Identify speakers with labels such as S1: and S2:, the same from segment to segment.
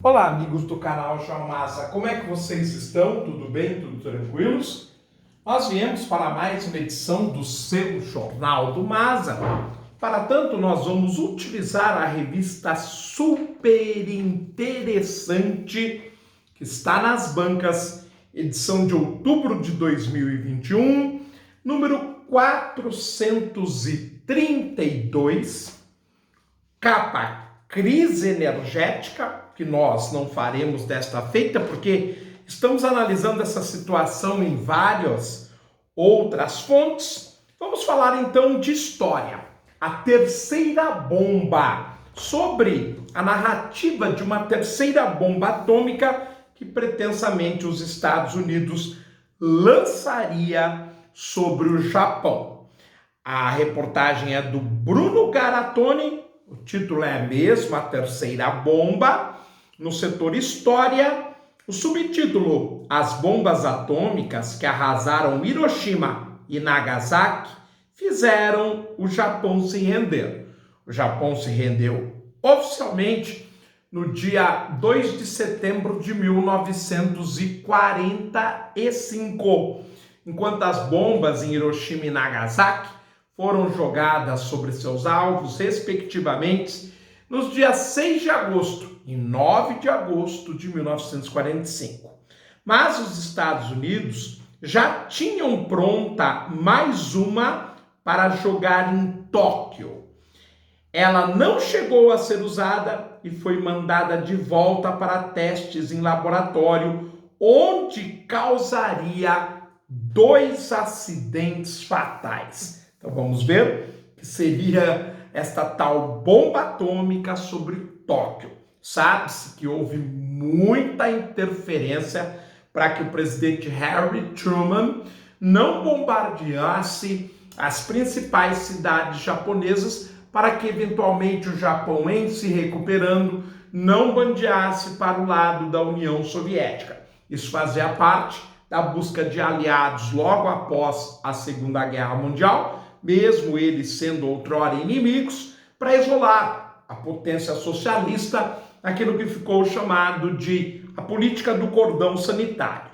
S1: Olá, amigos do canal Geomasa, como é que vocês estão? Tudo bem? Tudo tranquilos? Nós viemos para mais uma edição do seu Jornal do Masa. Para tanto, nós vamos utilizar a revista super interessante que está nas bancas, edição de outubro de 2021, número 432, capa Crise Energética, que nós não faremos desta feita, porque estamos analisando essa situação em várias outras fontes. Vamos falar então de história. A terceira bomba, sobre a narrativa de uma terceira bomba atômica que pretensamente os Estados Unidos lançaria sobre o Japão. A reportagem é do Bruno Garatoni, o título é mesmo A Terceira Bomba. No setor História, o subtítulo As bombas atômicas que arrasaram Hiroshima e Nagasaki fizeram o Japão se render. O Japão se rendeu oficialmente no dia 2 de setembro de 1945, enquanto as bombas em Hiroshima e Nagasaki foram jogadas sobre seus alvos, respectivamente, nos dias 6 de agosto e 9 de agosto de 1945. Mas os Estados Unidos já tinham pronta mais uma para jogar em Tóquio. Ela não chegou a ser usada e foi mandada de volta para testes em laboratório, onde causaria 2 acidentes fatais. Então vamos ver que seria esta tal bomba atômica sobre Tóquio. Sabe-se que houve muita interferência para que o presidente Harry Truman não bombardeasse as principais cidades japonesas, para que eventualmente o Japão, em se recuperando, não bandeasse para o lado da União Soviética. Isso fazia parte da busca de aliados logo após a Segunda Guerra Mundial, mesmo eles sendo outrora inimigos, para isolar a potência socialista naquilo que ficou chamado de a política do cordão sanitário.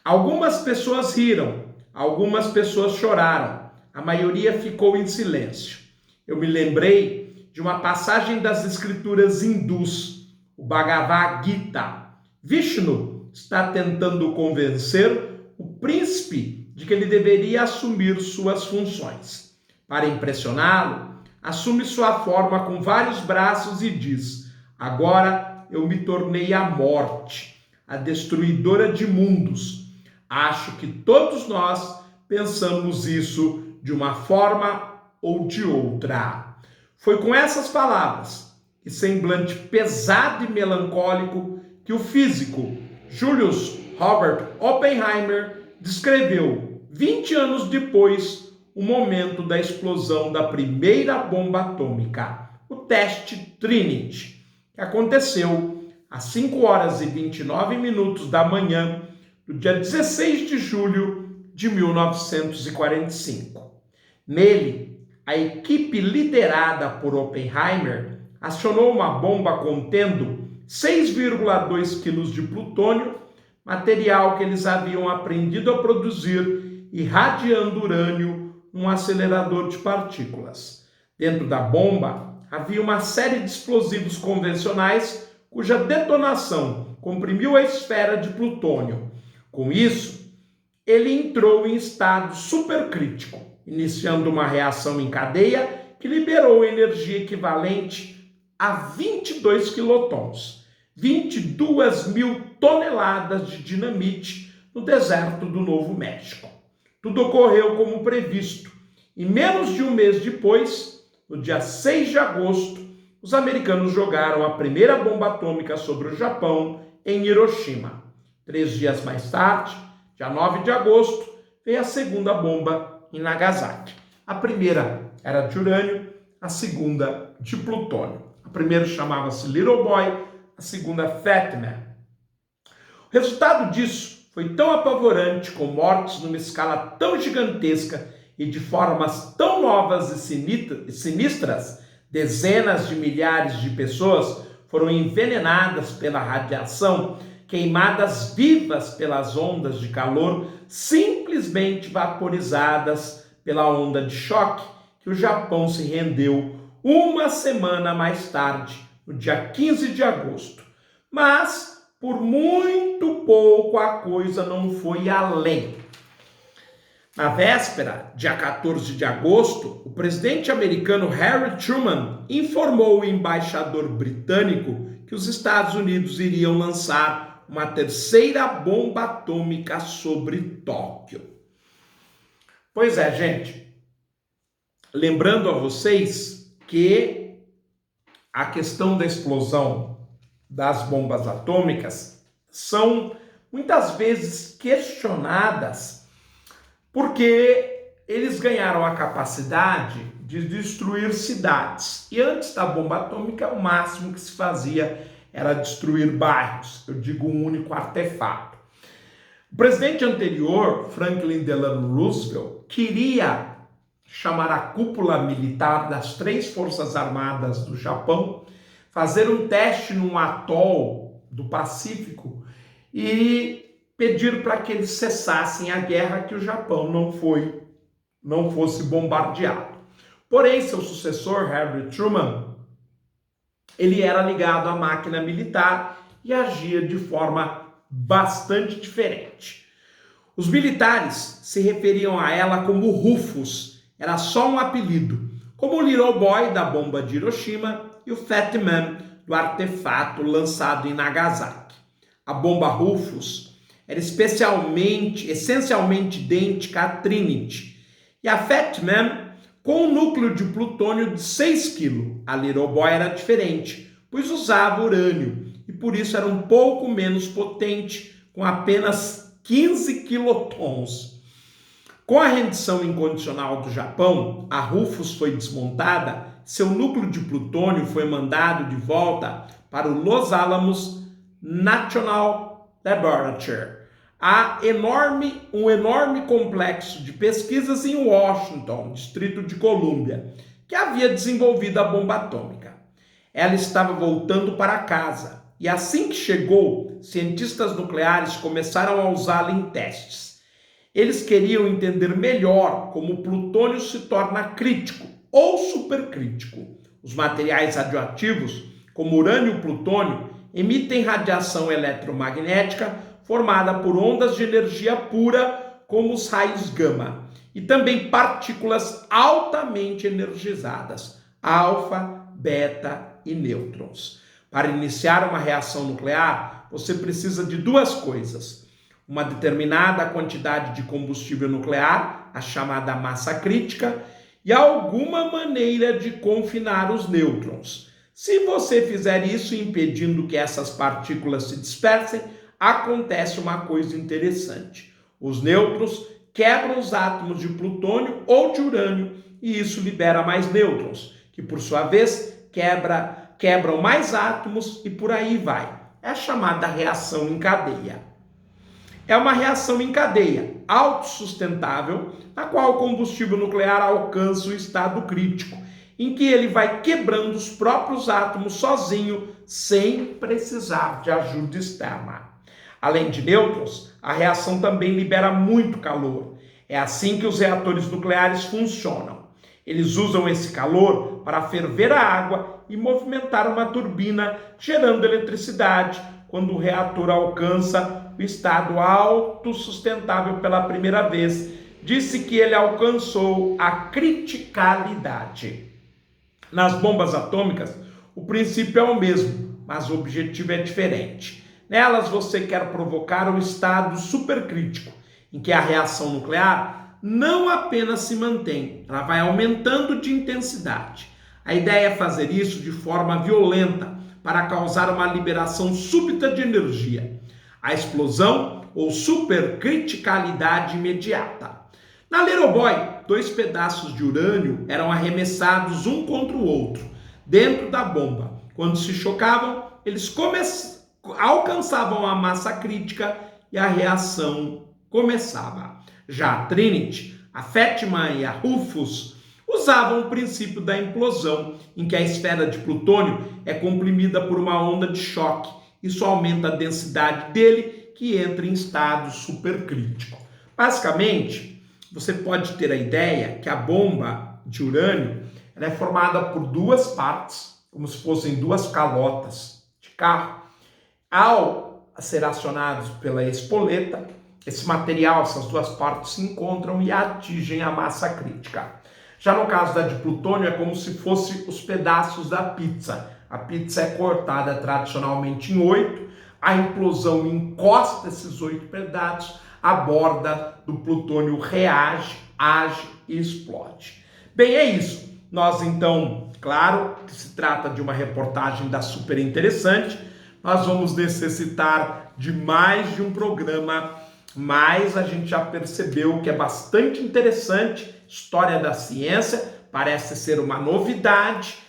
S1: Algumas pessoas riram, algumas pessoas choraram, a maioria ficou em silêncio. Eu me lembrei de uma passagem das escrituras hindus, o Bhagavad Gita. Vishnu está tentando convencer o príncipe de que ele deveria assumir suas funções. Para impressioná-lo, assume sua forma com vários braços e diz: agora eu me tornei a morte, a destruidora de mundos. Acho que todos nós pensamos isso de uma forma ou de outra. Foi com essas palavras e semblante pesado e melancólico que o físico Julius Robert Oppenheimer descreveu, 20 anos depois, o momento da explosão da primeira bomba atômica, o teste Trinity, que aconteceu às 5 horas e 29 minutos da manhã do dia 16 de julho de 1945. Nele, a equipe liderada por Oppenheimer acionou uma bomba contendo 6,2 quilos de plutônio, material que eles haviam aprendido a produzir irradiando urânio num acelerador de partículas. Dentro da bomba havia uma série de explosivos convencionais cuja detonação comprimiu a esfera de plutônio. Com isso, ele entrou em estado supercrítico, iniciando uma reação em cadeia que liberou energia equivalente a 22 quilotons, 22 mil toneladas de dinamite no deserto do Novo México. Tudo ocorreu como previsto, e menos de um mês depois, no dia 6 de agosto, os americanos jogaram a primeira bomba atômica sobre o Japão em Hiroshima. 3 dias mais tarde, dia 9 de agosto, veio a segunda bomba em Nagasaki. A primeira era de urânio, a segunda de plutônio. A primeira chamava-se Little Boy, a segunda Fat Man. O resultado disso foi tão apavorante, com mortes numa escala tão gigantesca e de formas tão novas e sinistras, dezenas de milhares de pessoas foram envenenadas pela radiação, queimadas vivas pelas ondas de calor, simplesmente vaporizadas pela onda de choque, que o Japão se rendeu uma semana mais tarde, no dia 15 de agosto. Mas, por muito pouco, a coisa não foi além. Na véspera, dia 14 de agosto, o presidente americano Harry Truman informou o embaixador britânico que os Estados Unidos iriam lançar uma terceira bomba atômica sobre Tóquio. Pois é, gente. Lembrando a vocês que a questão da explosão das bombas atômicas são muitas vezes questionadas porque eles ganharam a capacidade de destruir cidades. E antes da bomba atômica, o máximo que se fazia era destruir bairros. Eu digo um único artefato. O presidente anterior, Franklin Delano Roosevelt, queria chamar a cúpula militar das 3 Forças Armadas do Japão, fazer um teste num atol do Pacífico e pedir para que eles cessassem a guerra, que o Japão não fosse bombardeado. Porém, seu sucessor, Harry Truman, ele era ligado à máquina militar e agia de forma bastante diferente. Os militares se referiam a ela como Rufus, era só um apelido, como o Little Boy da bomba de Hiroshima e o Fat Man do artefato lançado em Nagasaki. A bomba Rufus era essencialmente idêntica à Trinity, e a Fat Man com um núcleo de plutônio de 6 kg. A Little Boy era diferente, pois usava urânio, e por isso era um pouco menos potente, com apenas 15 quilotons. Com a rendição incondicional do Japão, a Rufus foi desmontada, seu núcleo de plutônio foi mandado de volta para o Los Alamos National Laboratory, um enorme complexo de pesquisas em Washington, Distrito de Colômbia, que havia desenvolvido a bomba atômica. Ela estava voltando para casa e assim que chegou, cientistas nucleares começaram a usá-la em testes. Eles queriam entender melhor como o plutônio se torna crítico ou supercrítico. Os materiais radioativos, como urânio e plutônio, emitem radiação eletromagnética formada por ondas de energia pura, como os raios gama, e também partículas altamente energizadas, alfa, beta e nêutrons. Para iniciar uma reação nuclear, você precisa de 2 coisas: uma determinada quantidade de combustível nuclear, a chamada massa crítica, e alguma maneira de confinar os nêutrons. Se você fizer isso impedindo que essas partículas se dispersem, acontece uma coisa interessante. Os nêutrons quebram os átomos de plutônio ou de urânio e isso libera mais nêutrons, que por sua vez quebram mais átomos e por aí vai. É a chamada reação em cadeia. É uma reação em cadeia, autossustentável, na qual o combustível nuclear alcança o estado crítico, em que ele vai quebrando os próprios átomos sozinho, sem precisar de ajuda externa. Além de nêutrons, a reação também libera muito calor. É assim que os reatores nucleares funcionam. Eles usam esse calor para ferver a água e movimentar uma turbina, gerando eletricidade, quando o reator alcança o estado autossustentável pela primeira vez. Disse que ele alcançou a criticalidade. Nas bombas atômicas, o princípio é o mesmo, mas o objetivo é diferente. Nelas você quer provocar o estado supercrítico, em que a reação nuclear não apenas se mantém, ela vai aumentando de intensidade. A ideia é fazer isso de forma violenta, para causar uma liberação súbita de energia, a explosão ou supercriticalidade imediata. Na Little Boy, 2 pedaços de urânio eram arremessados um contra o outro, dentro da bomba. Quando se chocavam, eles alcançavam a massa crítica e a reação começava. Já a Trinity, a Fat Man e a Rufus usavam o princípio da implosão, em que a esfera de plutônio é comprimida por uma onda de choque. Isso aumenta a densidade dele, que entra em estado supercrítico. Basicamente, você pode ter a ideia que a bomba de urânio ela é formada por duas partes, como se fossem duas calotas de carro. Ao ser acionados pela espoleta, esse material, essas duas partes se encontram e atingem a massa crítica. Já no caso da de plutônio, é como se fossem os pedaços da pizza. A pizza é cortada tradicionalmente em 8, a implosão encosta esses 8 pedaços, a borda do plutônio reage, age e explode. Bem, é isso. Nós então, claro que se trata de uma reportagem da Super Interessante, nós vamos necessitar de mais de um programa, mas a gente já percebeu que é bastante interessante, história da ciência, parece ser uma novidade,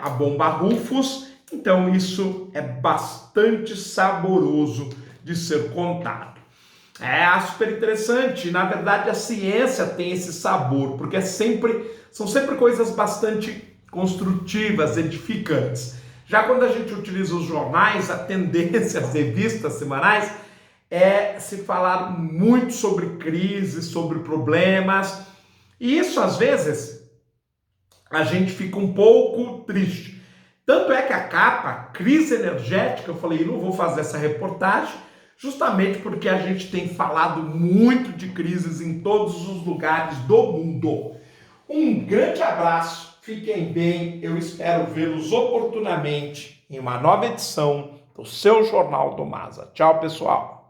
S1: a bomba Rufus, então isso é bastante saboroso de ser contado. É super interessante, na verdade a ciência tem esse sabor, porque são sempre coisas bastante construtivas, edificantes. Já quando a gente utiliza os jornais, a tendência, as revistas semanais, é se falar muito sobre crises, sobre problemas, e isso às vezes a gente fica um pouco triste. Tanto é que a capa, crise energética, eu falei, não vou fazer essa reportagem, justamente porque a gente tem falado muito de crises em todos os lugares do mundo. Um grande abraço, fiquem bem, eu espero vê-los oportunamente em uma nova edição do seu Jornal do Masa. Tchau, pessoal!